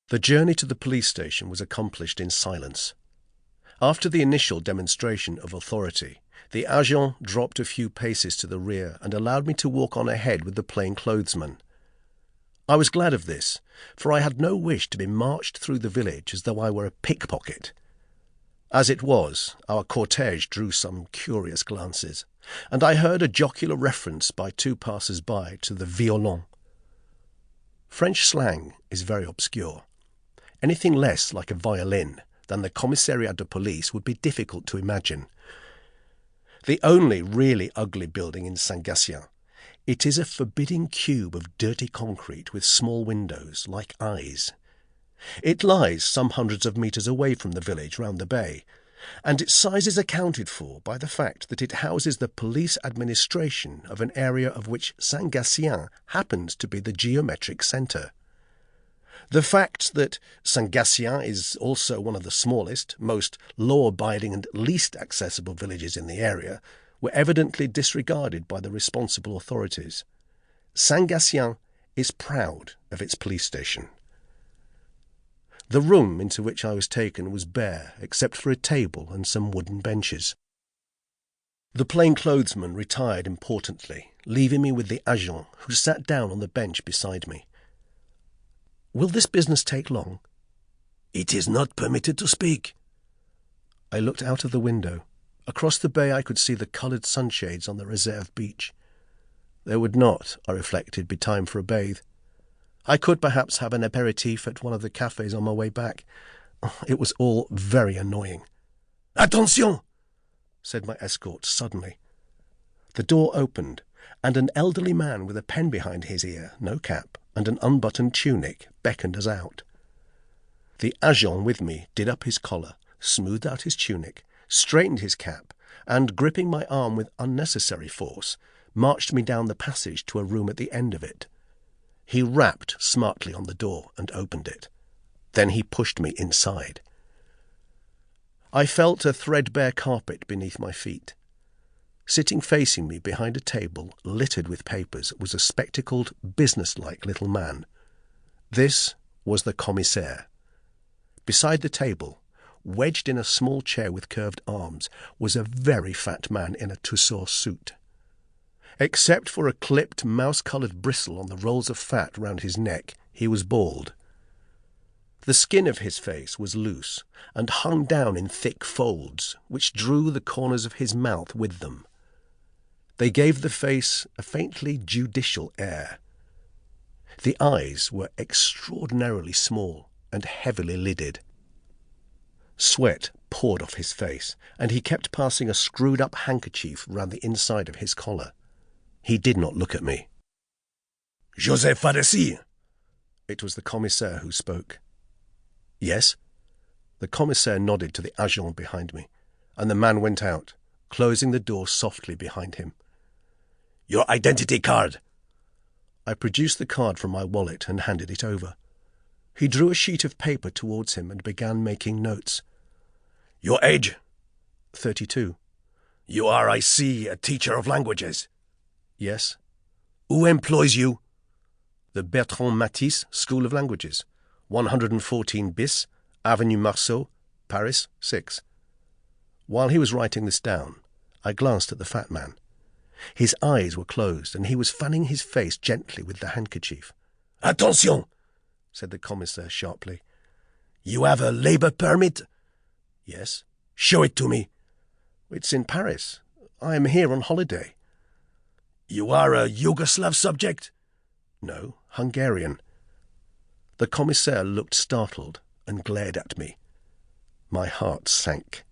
The journey to the police station was accomplished in silence. After the initial demonstration of authority, the agent dropped a few paces to the rear and allowed me to walk on ahead with the plainclothesman. I was glad of this, for I had no wish to be marched through the village as though I were a pickpocket. As it was, our cortège drew some curious glances, and I heard a jocular reference by two passers-by to the violon. French slang is very obscure. Anything less like a violin than the commissariat de police would be difficult to imagine. The only really ugly building in Saint-Gatien, it is a forbidding cube of dirty concrete with small windows, like eyes. It lies some hundreds of metres away from the village round the bay, and its size is accounted for by the fact that it houses the police administration of an area of which Saint-Gatien happens to be the geometric centre. The fact that Saint-Gatien is also one of the smallest, most law-abiding and least accessible villages in the area were evidently disregarded by the responsible authorities. Saint-Gatien is proud of its police station. The room into which I was taken was bare, except for a table and some wooden benches. The plainclothesman retired importantly, leaving me with the agent, who sat down on the bench beside me. "Will this business take long?" "It is not permitted to speak." I looked out of the window. Across the bay I could see the coloured sunshades on the reserve beach. There would not, I reflected, be time for a bathe. I could perhaps have an apéritif at one of the cafes on my way back. It was all very annoying. "Attention!" said my escort suddenly. The door opened, and an elderly man with a pen behind his ear, no cap, and an unbuttoned tunic beckoned us out. The agent with me did up his collar, smoothed out his tunic, straightened his cap, and, gripping my arm with unnecessary force, marched me down the passage to a room at the end of it. He rapped smartly on the door and opened it. Then he pushed me inside. I felt a threadbare carpet beneath my feet. Sitting facing me behind a table littered with papers was a spectacled, businesslike little man. This was the commissaire. Beside the table, wedged in a small chair with curved arms, was a very fat man in a tussore suit. Except for a clipped, mouse-coloured bristle on the rolls of fat round his neck, he was bald. The skin of his face was loose and hung down in thick folds, which drew the corners of his mouth with them. They gave the face a faintly judicial air. The eyes were extraordinarily small and heavily lidded. Sweat poured off his face, and he kept passing a screwed-up handkerchief round the inside of his collar. He did not look at me. "Josef Vadassy!" It was the commissaire who spoke. "Yes?" The commissaire nodded to the agent behind me, and the man went out, closing the door softly behind him. "Your identity card!" I produced the card from my wallet and handed it over. He drew a sheet of paper towards him and began making notes. "Your age?" 32. "You are, I see, a teacher of languages." "Yes." "Who employs you?" "The Bertrand Matisse School of Languages, 114 bis, Avenue Marceau, Paris, 6. While he was writing this down, I glanced at the fat man. His eyes were closed, and he was fanning his face gently with the handkerchief. "Attention!" said the commissaire sharply. "You have a labour permit?" "Yes." "Show it to me." "It's in Paris. I am here on holiday." "You are a Yugoslav subject?" "No, Hungarian." The commissaire looked startled and glared at me. My heart sank.